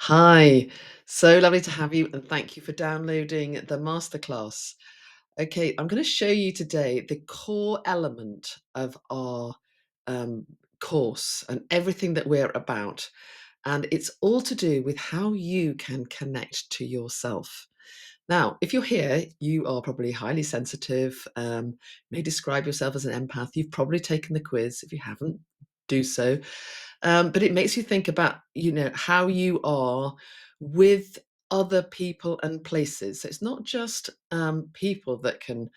Hi, so lovely to have you, and thank you for downloading the Masterclass. Okay, I'm going to show you today the core element of our um, course and everything that we're about. And it's all to do with how you can connect to yourself. Now, if you're here, you are probably highly sensitive, may describe yourself as an empath. You've probably taken the quiz. If you haven't, do so. But it makes you think about, how you are with other people and places. So it's not just people that can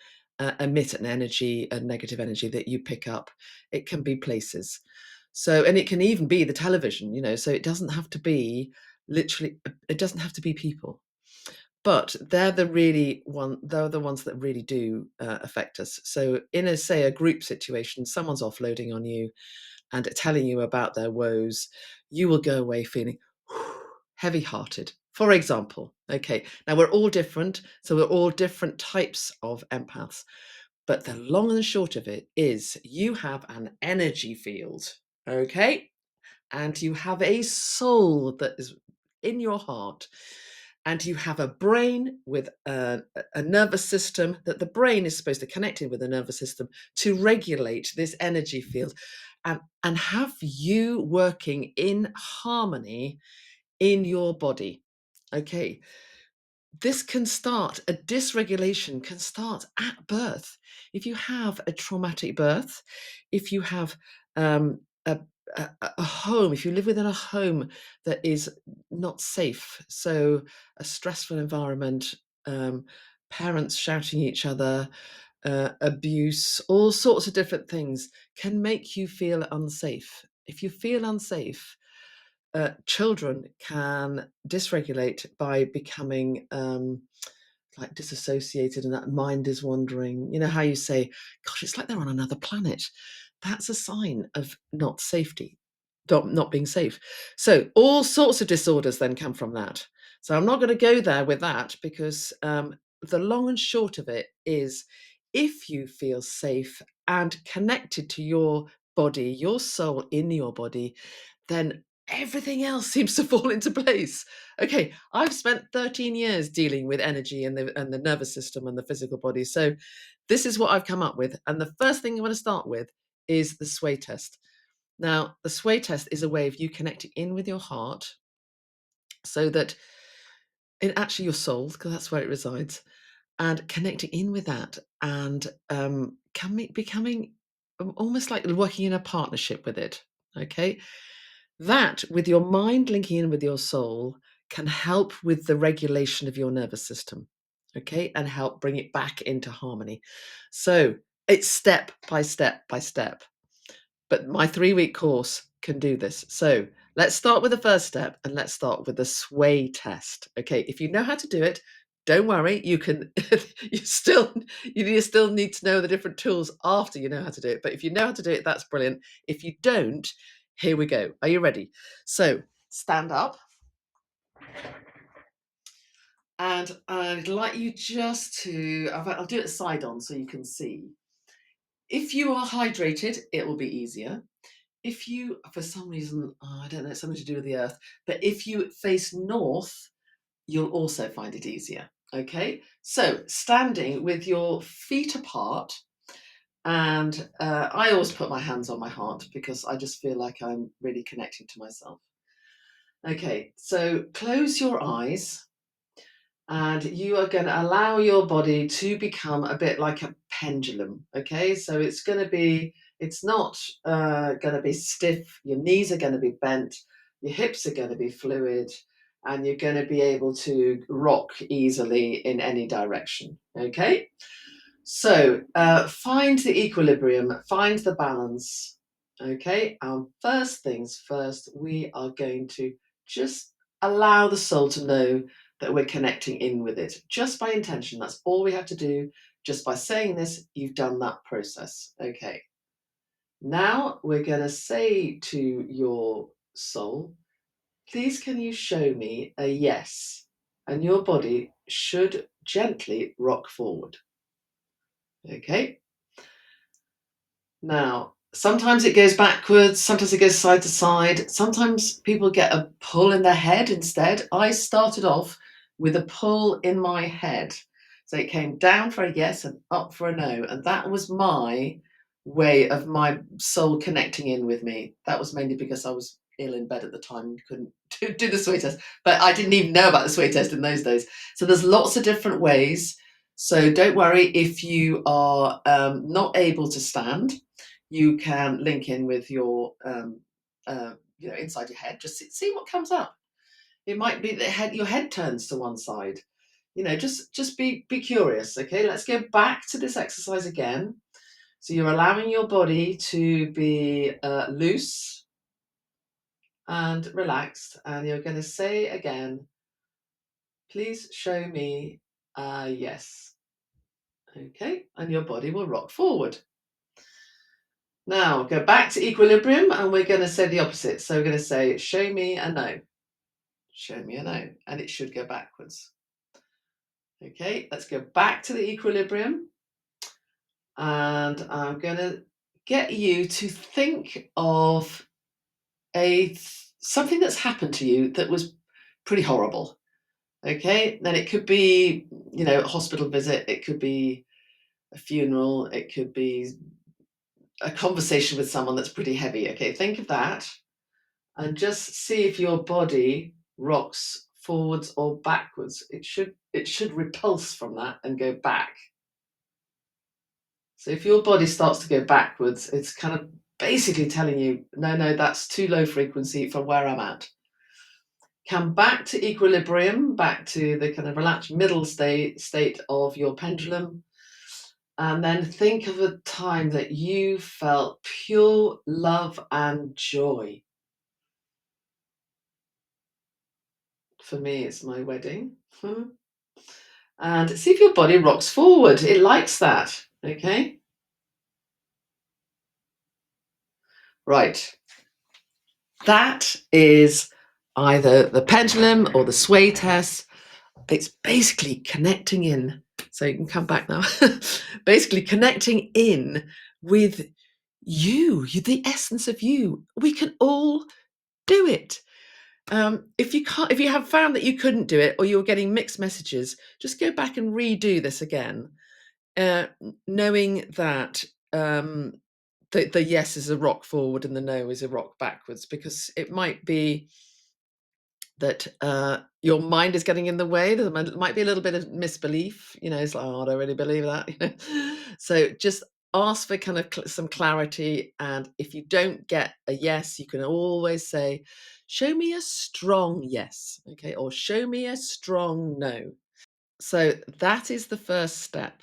emit an energy, a negative energy that you pick up. It can be places. So, and it can even be the television, so it doesn't have to be literally, it doesn't have to be people. But they're the ones that really do affect us. So in say, a group situation, someone's offloading on you and telling you about their woes, you will go away feeling heavy-hearted. For example, okay, now we're all different, so we're all different types of empaths. But the long and the short of it is you have an energy field, okay? And you have a soul that is in your heart, and you have a brain with a nervous system that the brain is supposed to connect in with the nervous system to regulate this energy field and have you working in harmony in your body. Okay, this can start, a dysregulation can start at birth. If you have a traumatic birth, if you have um, a, a home, if you live within a home that is not safe, so a stressful environment, um, parents shouting at each other, abuse, all sorts of different things can make you feel unsafe. If you feel unsafe, children can dysregulate by becoming like disassociated, and that mind is wandering. You know how you say, gosh, it's like they're on another planet. That's a sign of not safety, not being safe. So all sorts of disorders then come from that. So I'm not going to go there with that because the long and short of it is, if you feel safe and connected to your body, your soul in your body, then everything else seems to fall into place. Okay, I've spent 13 years dealing with energy and the nervous system and the physical body. So this is what I've come up with. And the first thing I want to start with is the sway test. Now, the sway test is a way of you connecting in with your heart so that in actually your soul, because that's where it resides, and connecting in with that and becoming almost like working in a partnership with it. Okay, that, with your mind linking in with your soul, can help with the regulation of your nervous system, okay, and help bring it back into harmony. So it's step by step by step. But my 3-week course can do this. So let's start with the first step, and let's start with the sway test. Okay, if you know how to do it, don't worry. You can. You still need to know the different tools after you know how to do it. But if you know how to do it, that's brilliant. If you don't, here we go. Are you ready? So stand up, and I'd like you just to. I'll do it side on so you can see. If you are hydrated, it will be easier. If you, for some reason, I don't know, it's something to do with the earth, but if you face north, you'll also find it easier. Okay, so standing with your feet apart, and I always put my hands on my heart because I just feel like I'm really connecting to myself. Okay, so close your eyes, and you are going to allow your body to become a bit like a pendulum. Okay, so it's not going to be stiff. Your knees are going to be bent, your hips are going to be fluid, and you're going to be able to rock easily in any direction. Okay, so find the equilibrium, find the balance. Okay, first things first, we are going to just allow the soul to know that we're connecting in with it just by intention. That's all we have to do. Just by saying this, you've done that process. Okay, now we're going to say to your soul, please can you show me a yes? And your body should gently rock forward. Okay, now Sometimes it goes backwards, sometimes it goes side to side. Sometimes people get a pull in their head instead. I started off with a pull in my head. So it came down for a yes and up for a no. And that was my way of my soul connecting in with me. That was mainly because I was ill in bed at the time and couldn't do the sway test. But I didn't even know about the sway test in those days. So there's lots of different ways. So don't worry if you are not able to stand. You can link in with your inside your head. Just see what comes up. It might be that your head turns to one side. Just be curious. Okay, let's go back to this exercise again. So you're allowing your body to be loose and relaxed, and you're going to say again, please show me a yes. Okay, and your body will rock forward. Now go back to equilibrium, and we're going to say the opposite. So we're going to say, show me a no. Show me a no. And it should go backwards. Okay, let's go back to the equilibrium. And I'm going to get you to think of something that's happened to you that was pretty horrible. Okay, then it could be, a hospital visit. It could be a funeral. It could be a conversation with someone that's pretty heavy. Okay, think of that. And just see if your body rocks forwards or backwards. It should repulse from that and go back. So if your body starts to go backwards, it's kind of basically telling you, no, that's too low frequency from where I'm at. Come back to equilibrium, back to the kind of relaxed middle state of your pendulum. And then think of a time that you felt pure love and joy. For me, it's my wedding. And see if your body rocks forward. It likes that. Okay. Right. That is either the pendulum or the sway test. It's basically connecting in. So you can come back now. Basically connecting in with you, the essence of you. We can all do it. If you have found that you couldn't do it or you're getting mixed messages, just go back and redo this again. Knowing that the yes is a rock forward and the no is a rock backwards, because it might be that your mind is getting in the way. There might be a little bit of misbelief. It's like, oh, I don't really believe that. So just ask for kind of some clarity. And if you don't get a yes, you can always say, show me a strong yes. Okay. Or show me a strong no. So that is the first step.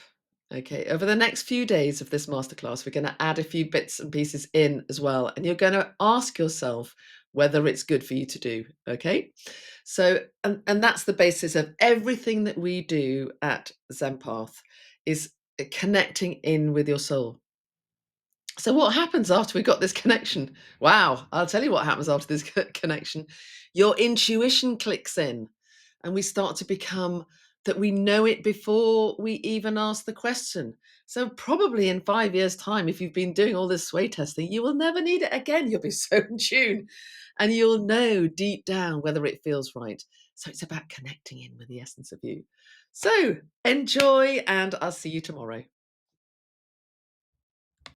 Okay, over the next few days of this masterclass, we're going to add a few bits and pieces in as well. And you're going to ask yourself whether it's good for you to do. Okay, so, and that's the basis of everything that we do at Zempath, is connecting in with your soul. So what happens after we got this connection? Wow, I'll tell you what happens after this connection. Your intuition clicks in, and we start to become that we know it before we even ask the question. So probably in 5 years' time, if you've been doing all this sway testing, you will never need it again. You'll be so in tune, and you'll know deep down whether it feels right. So it's about connecting in with the essence of you. So enjoy, and I'll see you tomorrow.